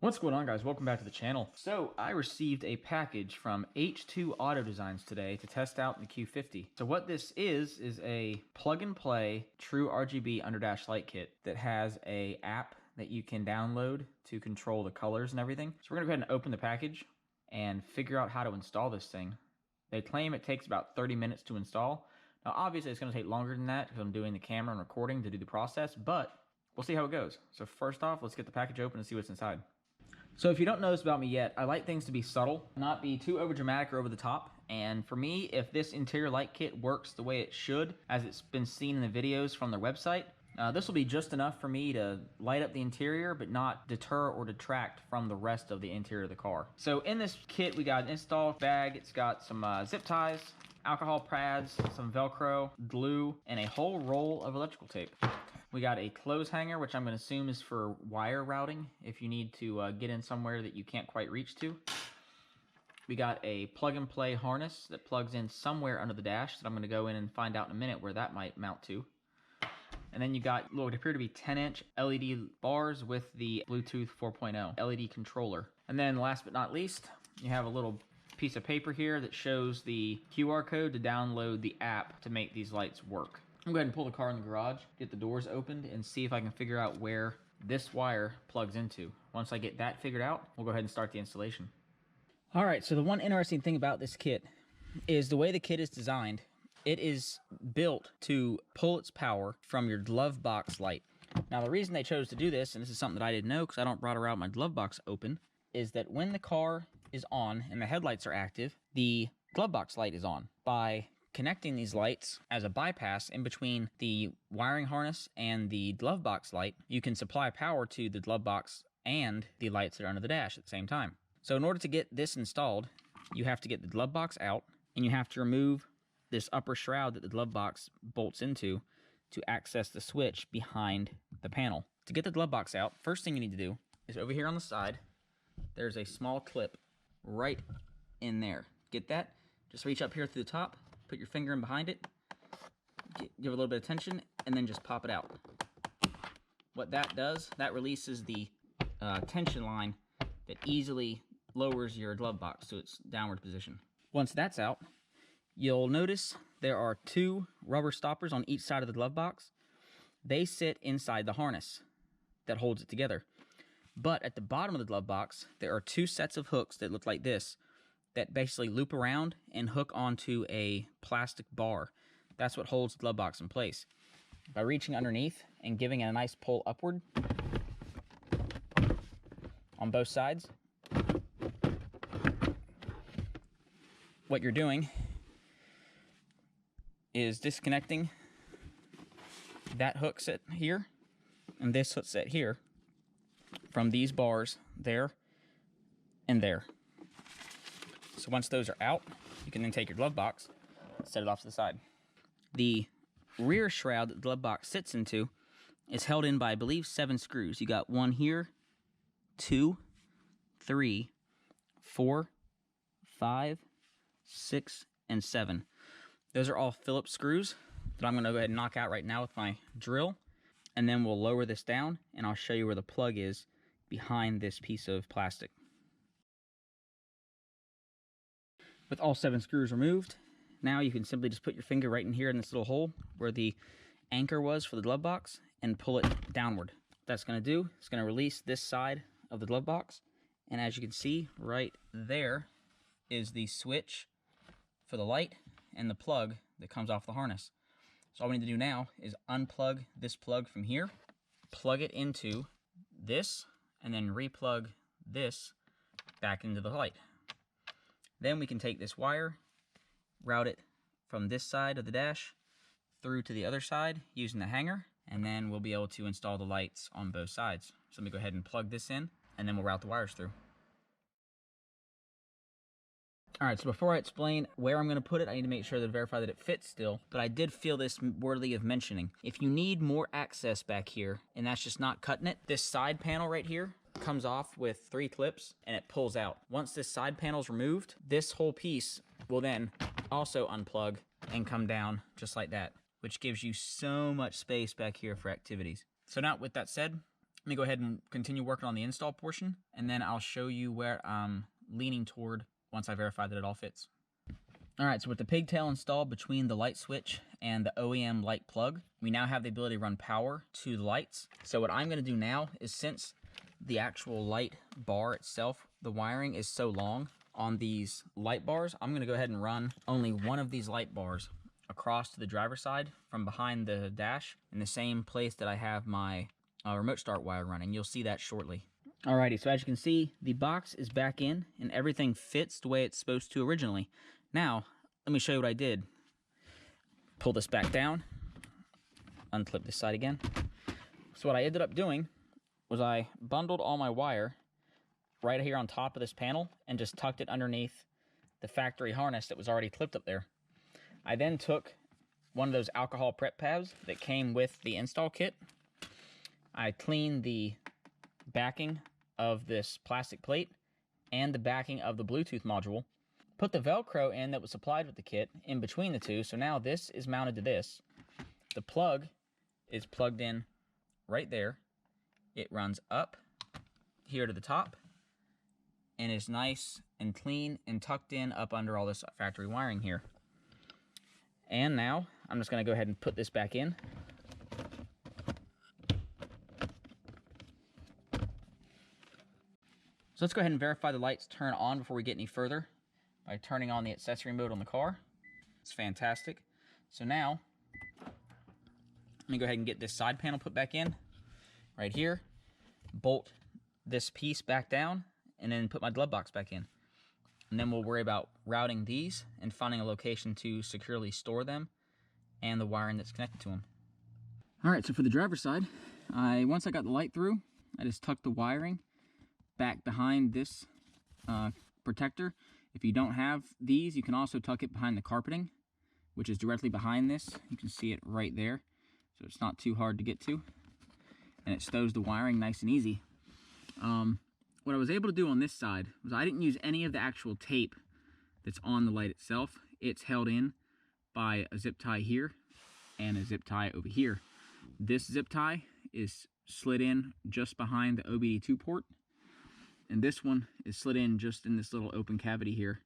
What's going on, guys? Welcome back to the channel. So I received a package from H2 Auto Designs today to test out the Q50. So what this is a plug and play true RGB underdash light kit that has a app that you can download to control the colors and everything. So we're gonna go ahead and open the package and figure out how to install this thing. They claim it takes about 30 minutes to install. Now obviously it's gonna take longer than that because I'm doing the camera and recording to do the process, but we'll see how it goes. So first off, let's get the package open and see what's inside. So if you don't know this about me yet, I like things to be subtle, not be too over dramatic or over the top. And for me, if this interior light kit works the way it should, as it's been seen in the videos from their website, this will be just enough for me to light up the interior, but not deter or detract from the rest of the interior of the car. So in this kit, we got an install bag. It's got some zip ties, alcohol pads, some Velcro, glue, and a whole roll of electrical tape. We got a clothes hanger, which I'm going to assume is for wire routing if you need to get in somewhere that you can't quite reach to. We got a plug and play harness that plugs in somewhere under the dash that I'm going to go in and find out in a minute where that might mount to. And then you got what would appear to be 10-inch LED bars with the Bluetooth 4.0 LED controller. And then last but not least, you have a little piece of paper here that shows the QR code to download the app to make these lights work. I'm going to go ahead and pull the car in the garage, get the doors opened, and see if I can figure out where this wire plugs into. Once I get that figured out, we'll go ahead and start the installation. All right, so the one interesting thing about this kit is the way the kit is designed. It is built to pull its power from your glove box light. Now, the reason they chose to do this, and this is something that I didn't know because I don't brought around my glove box open, is that when the car is on and the headlights are active, the glove box light is on. By connecting these lights as a bypass in between the wiring harness and the glove box light, you can supply power to the glove box and the lights that are under the dash at the same time. So in order to get this installed, you have to get the glove box out and you have to remove this upper shroud that the glove box bolts into to access the switch behind the panel. To get the glove box out, first thing you need to do is over here on the side, there's a small clip right in there. Get that? Just reach up here through the top, put your finger in behind it, give a little bit of tension, and then just pop it out. What that does, that releases the tension line that easily lowers your glove box to its downward position. Once that's out, you'll notice there are two rubber stoppers on each side of the glove box. They sit inside the harness that holds it together. But at the bottom of the glove box, there are two sets of hooks that look like this, that basically loop around and hook onto a plastic bar. That's what holds the glove box in place. By reaching underneath and giving it a nice pull upward on both sides, what you're doing is disconnecting that hook set here and this hook set here from these bars there and there. So once those are out, you can then take your glove box and set it off to the side. The rear shroud that the glove box sits into is held in by, I believe, 7 screws. You got 1 here, 2, 3, 4, 5, 6, and 7. Those are all Phillips screws that I'm going to go ahead and knock out right now with my drill. And then we'll lower this down, and I'll show you where the plug is behind this piece of plastic. With all 7 screws removed, now you can simply just put your finger right in here in this little hole where the anchor was for the glove box and pull it downward. What that's going to do, it's going to release this side of the glove box. And as you can see, right there is the switch for the light and the plug that comes off the harness. So all we need to do now is unplug this plug from here, plug it into this, and then replug this back into the light. Then we can take this wire, route it from this side of the dash through to the other side using the hanger, and then we'll be able to install the lights on both sides. So let me go ahead and plug this in, and then we'll route the wires through. All right, so before I explain where I'm going to put it, I need to make sure to verify that it fits still, but I did feel this worthy of mentioning. If you need more access back here, and that's just not cutting it, this side panel right here comes off with 3 clips and it pulls out. Once this side panel is removed, this whole piece will then also unplug and come down just like that, which gives you so much space back here for activities. So now with that said, Let me go ahead and continue working on the install portion, and then I'll show you where I'm leaning toward once I verify that it all fits. All right, so with the pigtail installed between the light switch and the OEM light plug, we now have the ability to run power to the lights. So what I'm gonna do now is, since the actual light bar itself, the wiring is so long on these light bars, I'm gonna go ahead and run only one of these light bars across to the driver's side from behind the dash in the same place that I have my remote start wire running. You'll see that shortly. Alrighty, so as you can see, the box is back in and everything fits the way it's supposed to originally. Now, let me show you what I did. Pull this back down, unclip this side again. So what I ended up doing was I bundled all my wire right here on top of this panel and just tucked it underneath the factory harness that was already clipped up there. I then took one of those alcohol prep pads that came with the install kit. I cleaned the backing of this plastic plate and the backing of the Bluetooth module. Put the Velcro in that was supplied with the kit in between the two, so now this is mounted to this. The plug is plugged in right there. It runs up here to the top and is nice and clean and tucked in up under all this factory wiring here. And now I'm just going to go ahead and put this back in. So let's go ahead and verify the lights turn on before we get any further by turning on the accessory mode on the car. It's fantastic. So now, let me go ahead and get this side panel put back in right here, bolt this piece back down, and then put my glove box back in. And then we'll worry about routing these and finding a location to securely store them and the wiring that's connected to them. All right, so for the driver's side, once I got the light through, I just tucked the wiring back behind this protector. If you don't have these, you can also tuck it behind the carpeting, which is directly behind this. You can see it right there, so it's not too hard to get to, and it stows the wiring nice and easy. What I was able to do on this side was I didn't use any of the actual tape that's on the light itself. It's held in by a zip tie here and a zip tie over here. This zip tie is slid in just behind the OBD2 port, and this one is slid in just in this little open cavity here,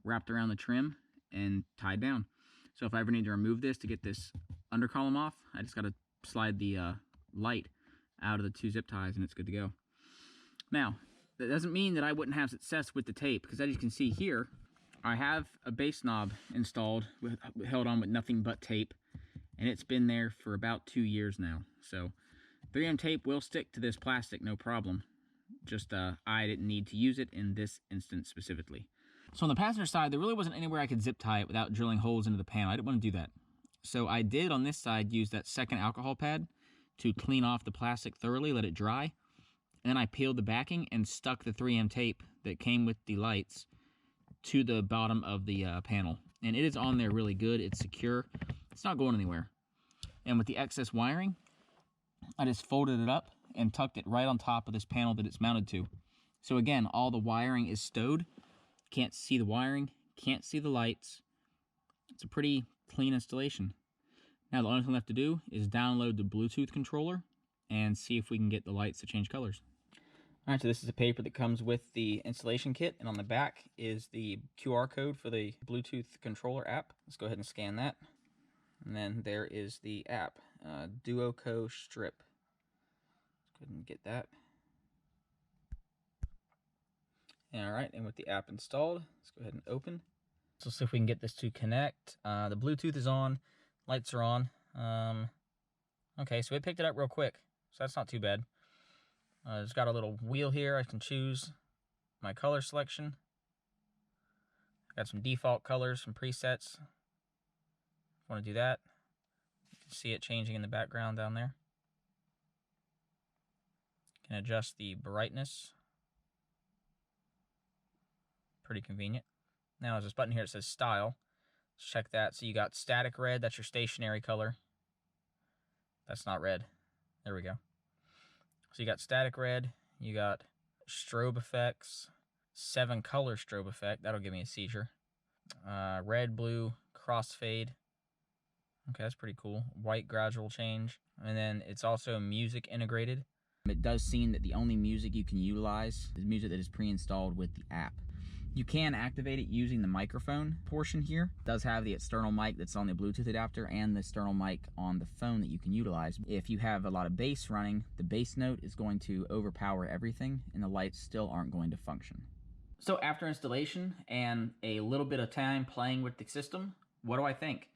wrapped around the trim and tied down. So if I ever need to remove this to get this undercolumn off, I just got to slide the light out of the two zip ties and it's good to go. Now, that doesn't mean that I wouldn't have success with the tape, because as you can see here, I have a base knob installed, held on with nothing but tape, and it's been there for about 2 years now. So 3M tape will stick to this plastic, no problem. Just I didn't need to use it in this instance specifically. So on the passenger side, there really wasn't anywhere I could zip tie it without drilling holes into the panel. I didn't want to do that. So I did on this side use that second alcohol pad to clean off the plastic thoroughly, let it dry. And then I peeled the backing and stuck the 3M tape that came with the lights to the bottom of the panel. And it is on there really good. It's secure. It's not going anywhere. And with the excess wiring, I just folded it up and tucked it right on top of this panel that it's mounted to. So again, all the wiring is stowed. Can't see the wiring, can't see the lights. It's a pretty clean installation. Now the only thing left to do is download the Bluetooth controller and see if we can get the lights to change colors. All right, so this is a paper that comes with the installation kit, and on the back is the QR code for the Bluetooth controller app. Let's go ahead and scan that. And then there is the app, Duoco Strip. Let's go ahead and get that. All right, and with the app installed, let's go ahead and open. So let's see if we can get this to connect. The Bluetooth is on, lights are on. Okay, so it picked it up real quick, so that's not too bad. It's got a little wheel here. I can choose my color selection. Got some default colors, some presets. If I want to do that, you can see it changing in the background down there. Can adjust the brightness. Pretty convenient. Now there's this button here that says style. Let's check that. So you got static red, that's your stationary color. That's not red. There we go. So you got static red, you got strobe effects, 7 color strobe effect, that'll give me a seizure. Red, blue, crossfade. Okay, that's pretty cool. White gradual change. And then it's also music integrated. It does seem that the only music you can utilize is music that is pre-installed with the app. You can activate it using the microphone portion here. It does have the external mic that's on the Bluetooth adapter and the external mic on the phone that you can utilize. If you have a lot of bass running, the bass note is going to overpower everything and the lights still aren't going to function. So after installation and a little bit of time playing with the system, what do I think?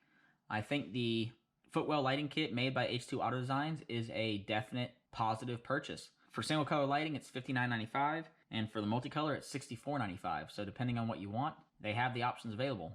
I think the Footwell lighting kit made by H2 Auto Designs is a definite positive purchase. For single color lighting, it's $59.95, and for the multicolor, it's $64.95. So depending on what you want, they have the options available.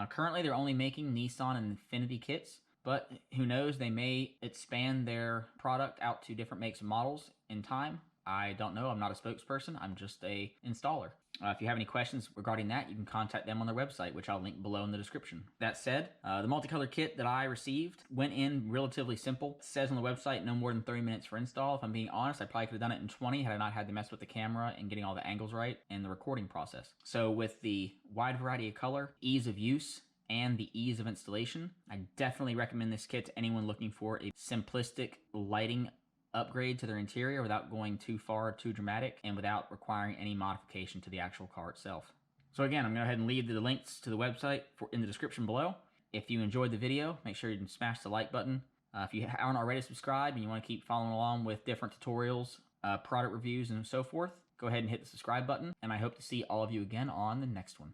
Currently, they're only making Nissan and Infiniti kits, but who knows, they may expand their product out to different makes and models in time. I don't know. I'm not a spokesperson. I'm just a installer. If you have any questions regarding that, you can contact them on their website, which I'll link below in the description. That said, the multicolor kit that I received went in relatively simple. It says on the website no more than 30 minutes for install. If I'm being honest, I probably could have done it in 20 had I not had to mess with the camera and getting all the angles right and the recording process. So with the wide variety of color, ease of use, and the ease of installation, I definitely recommend this kit to anyone looking for a simplistic lighting upgrade to their interior without going too far, too dramatic, and without requiring any modification to the actual car itself. So again, I'm going to go ahead and leave the links to the website in the description below. If you enjoyed the video, make sure you smash the like button. If you aren't already subscribed and you want to keep following along with different tutorials, product reviews, and so forth, go ahead and hit the subscribe button, and I hope to see all of you again on the next one.